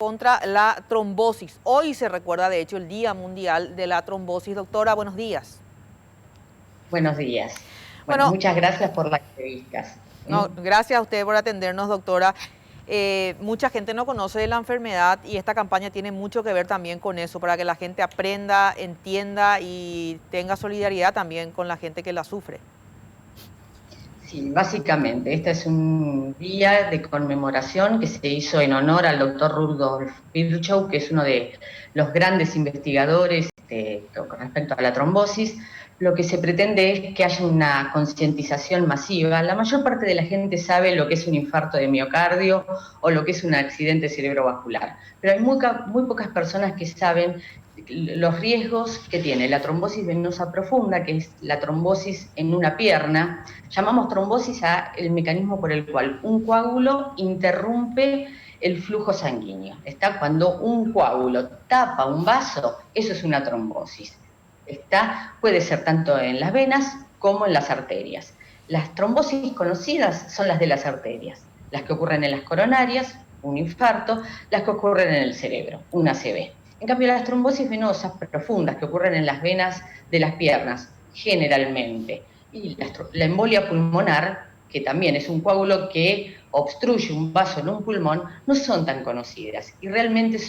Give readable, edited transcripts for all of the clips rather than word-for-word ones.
Contra la trombosis. Hoy se recuerda, de hecho, el Día Mundial de la Trombosis. Doctora, buenos días. Buenos días. Bueno, Bueno, muchas gracias por las entrevistas. no, gracias a usted por atendernos, doctora. Mucha gente no conoce de la enfermedad y esta campaña tiene mucho que ver también con eso, para que la gente aprenda, entienda y tenga solidaridad también con la gente que la sufre. Sí, básicamente, este es un día de conmemoración que se hizo en honor al doctor Rudolf Virchow, que es uno de los grandes investigadores con respecto a la trombosis. Lo que se pretende es que haya una concientización masiva. La mayor parte de la gente sabe lo que es un infarto de miocardio o lo que es un accidente cerebrovascular, pero hay muy pocas personas que saben los riesgos que tiene la trombosis venosa profunda, que es la trombosis en una pierna. Llamamos trombosis a el mecanismo por el cual un coágulo interrumpe el flujo sanguíneo. ¿Está? Cuando un coágulo tapa un vaso, eso es una trombosis. ¿Está? Puede ser tanto en las venas como en las arterias. Las trombosis conocidas son las de las arterias, las que ocurren en las coronarias, un infarto, las que ocurren en el cerebro, una ACV. En cambio, las trombosis venosas profundas que ocurren en las venas de las piernas, generalmente, y la embolia pulmonar, que también es un coágulo que obstruye un vaso en un pulmón, no son tan conocidas y realmente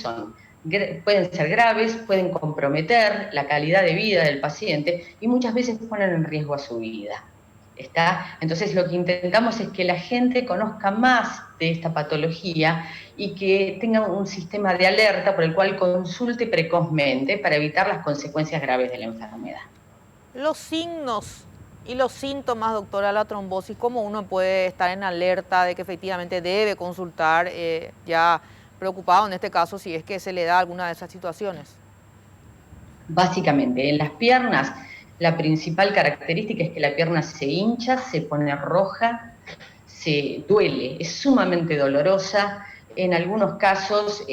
pueden ser graves, pueden comprometer la calidad de vida del paciente y muchas veces ponen en riesgo a su vida. ¿Está? Entonces lo que intentamos es que la gente conozca más de esta patología y que tenga un sistema de alerta por el cual consulte precozmente para evitar las consecuencias graves de la enfermedad. Los signos y los síntomas, doctora, de la trombosis, ¿cómo uno puede estar en alerta de que efectivamente debe consultar, ya preocupado en este caso si es que se le da alguna de esas situaciones? Básicamente, en las piernas, la principal característica es que la pierna se hincha, se pone roja, se duele, es sumamente dolorosa. En algunos casos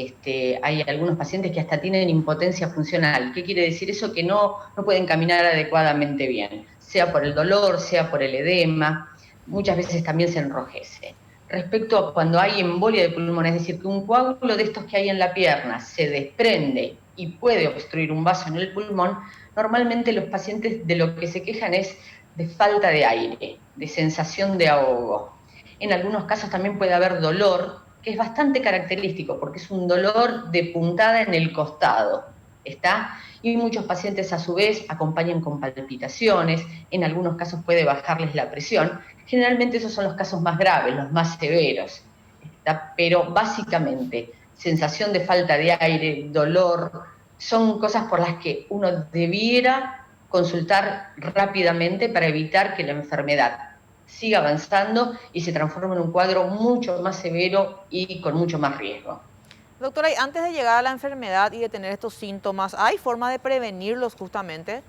hay algunos pacientes que hasta tienen impotencia funcional. ¿Qué quiere decir eso? Que no pueden caminar adecuadamente bien, sea por el dolor, sea por el edema. Muchas veces también se enrojece. Respecto a cuando hay embolia de pulmón, es decir, que un coágulo de estos que hay en la pierna se desprende y puede obstruir un vaso en el pulmón, normalmente los pacientes de lo que se quejan es de falta de aire, de sensación de ahogo. En algunos casos también puede haber dolor, que es bastante característico, porque es un dolor de puntada en el costado, ¿está? Y muchos pacientes a su vez acompañan con palpitaciones, en algunos casos puede bajarles la presión. Generalmente esos son los casos más graves, los más severos, ¿está? Pero básicamente sensación de falta de aire, dolor, son cosas por las que uno debiera consultar rápidamente para evitar que la enfermedad siga avanzando y se transforme en un cuadro mucho más severo y con mucho más riesgo. Doctora, y antes de llegar a la enfermedad y de tener estos síntomas, ¿hay forma de prevenirlos justamente?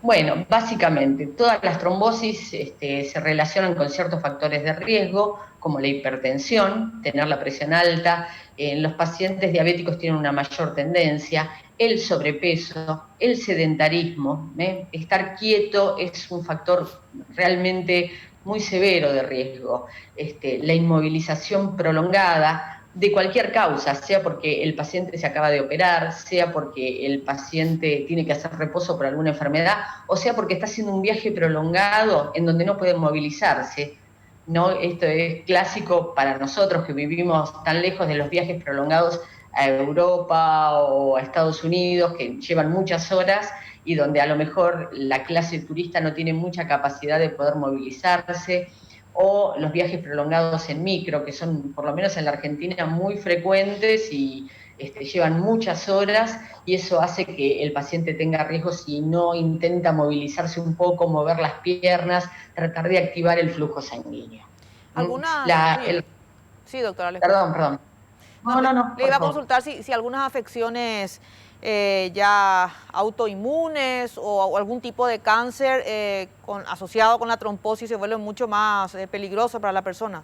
Bueno, básicamente todas las trombosis se relacionan con ciertos factores de riesgo, como la hipertensión, tener la presión alta, los pacientes diabéticos tienen una mayor tendencia, el sobrepeso, el sedentarismo, estar quieto es un factor realmente muy severo de riesgo, la inmovilización prolongada, de cualquier causa, sea porque el paciente se acaba de operar, sea porque el paciente tiene que hacer reposo por alguna enfermedad, o sea porque está haciendo un viaje prolongado en donde no puede movilizarse. ¿No? Esto es clásico para nosotros que vivimos tan lejos de los viajes prolongados a Europa o a Estados Unidos, que llevan muchas horas y donde a lo mejor la clase turista no tiene mucha capacidad de poder movilizarse, o los viajes prolongados en micro, que son, por lo menos en la Argentina, muy frecuentes y llevan muchas horas, y eso hace que el paciente tenga riesgos si no intenta movilizarse un poco, mover las piernas, tratar de activar el flujo sanguíneo. Algunas, sí, sí, doctora, le escucho. Perdón. No, No, le por iba a favor. consultar si algunas afecciones ya autoinmunes o algún tipo de cáncer asociado con la trombosis se vuelve mucho más peligroso para la persona.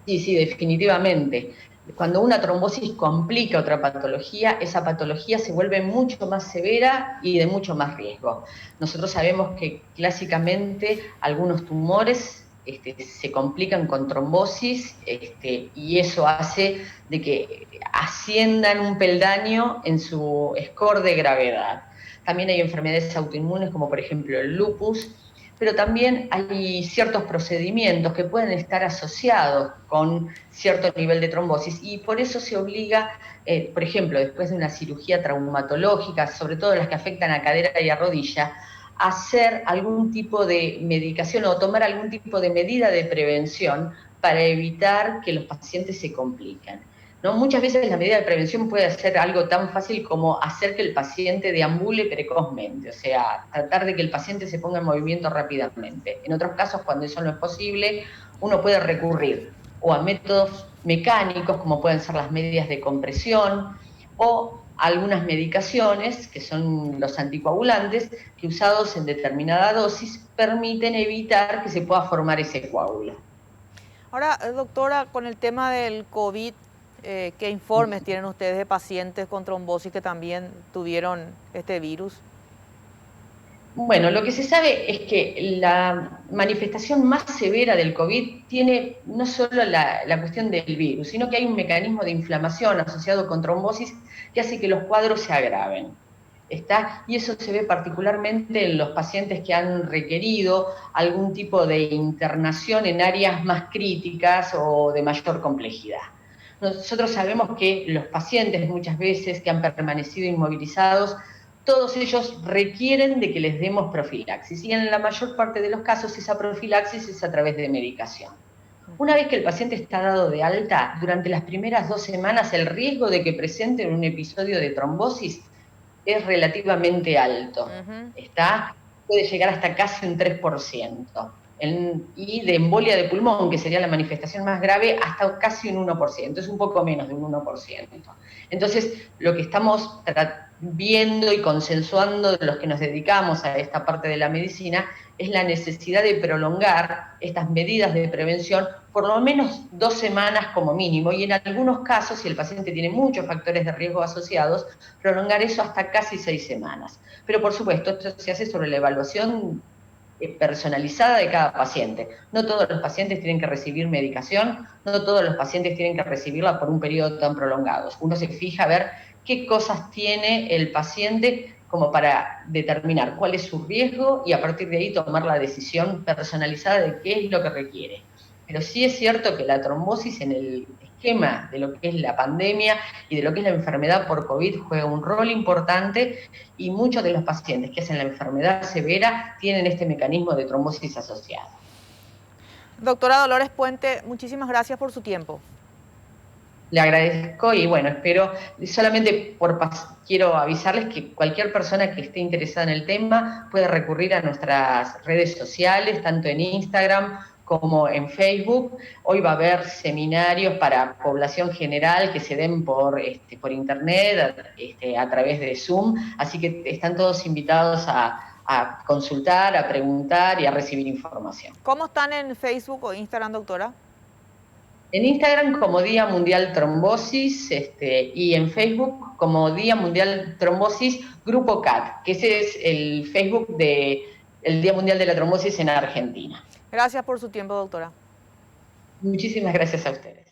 Sí, definitivamente. Cuando una trombosis complica otra patología, esa patología se vuelve mucho más severa y de mucho más riesgo. Nosotros sabemos que clásicamente algunos tumores se complican con trombosis y eso hace de que asciendan un peldaño en su score de gravedad. También hay enfermedades autoinmunes como por ejemplo el lupus, pero también hay ciertos procedimientos que pueden estar asociados con cierto nivel de trombosis y por eso se obliga, por ejemplo, después de una cirugía traumatológica, sobre todo las que afectan a cadera y a rodilla, hacer algún tipo de medicación o tomar algún tipo de medida de prevención para evitar que los pacientes se compliquen, ¿no? Muchas veces la medida de prevención puede ser algo tan fácil como hacer que el paciente deambule precozmente, o sea, tratar de que el paciente se ponga en movimiento rápidamente. En otros casos, cuando eso no es posible, uno puede recurrir o a métodos mecánicos, como pueden ser las medidas de compresión, o algunas medicaciones, que son los anticoagulantes, que usados en determinada dosis permiten evitar que se pueda formar ese coágulo. Ahora, doctora, con el tema del COVID, ¿qué informes tienen ustedes de pacientes con trombosis que también tuvieron este virus? Bueno, lo que se sabe es que la manifestación más severa del COVID tiene no solo la cuestión del virus, sino que hay un mecanismo de inflamación asociado con trombosis que hace que los cuadros se agraven. ¿Está? Y eso se ve particularmente en los pacientes que han requerido algún tipo de internación en áreas más críticas o de mayor complejidad. Nosotros sabemos que los pacientes muchas veces que han permanecido inmovilizados, todos ellos requieren de que les demos profilaxis y en la mayor parte de los casos esa profilaxis es a través de medicación. Una vez que el paciente está dado de alta, durante las primeras 2 semanas el riesgo de que presenten un episodio de trombosis es relativamente alto. Ujú. Puede llegar hasta casi un 3%. Y de embolia de pulmón, que sería la manifestación más grave, hasta casi un 1%, es un poco menos de un 1%. Entonces, lo que estamos viendo y consensuando los que nos dedicamos a esta parte de la medicina es la necesidad de prolongar estas medidas de prevención por lo menos 2 semanas como mínimo, y en algunos casos, si el paciente tiene muchos factores de riesgo asociados, prolongar eso hasta casi 6 semanas. Pero por supuesto, esto se hace sobre la evaluación personalizada de cada paciente. No todos los pacientes tienen que recibir medicación, no todos los pacientes tienen que recibirla por un periodo tan prolongado. Uno se fija a ver qué cosas tiene el paciente como para determinar cuál es su riesgo y a partir de ahí tomar la decisión personalizada de qué es lo que requiere. Pero sí es cierto que la trombosis en el esquema de lo que es la pandemia y de lo que es la enfermedad por COVID juega un rol importante y muchos de los pacientes que hacen la enfermedad severa tienen este mecanismo de trombosis asociado. Doctora Dolores Puente, muchísimas gracias por su tiempo. Le agradezco y bueno, espero, solamente quiero avisarles que cualquier persona que esté interesada en el tema puede recurrir a nuestras redes sociales, tanto en Instagram como en Facebook. Hoy va a haber seminarios para población general que se den por internet, a través de Zoom, así que están todos invitados a consultar, a preguntar y a recibir información. ¿Cómo están en Facebook o Instagram, doctora? En Instagram como Día Mundial Trombosis y en Facebook como Día Mundial Trombosis Grupo CAT, que ese es el Facebook del Día Mundial de la Trombosis en Argentina. Gracias por su tiempo, doctora. Muchísimas gracias a ustedes.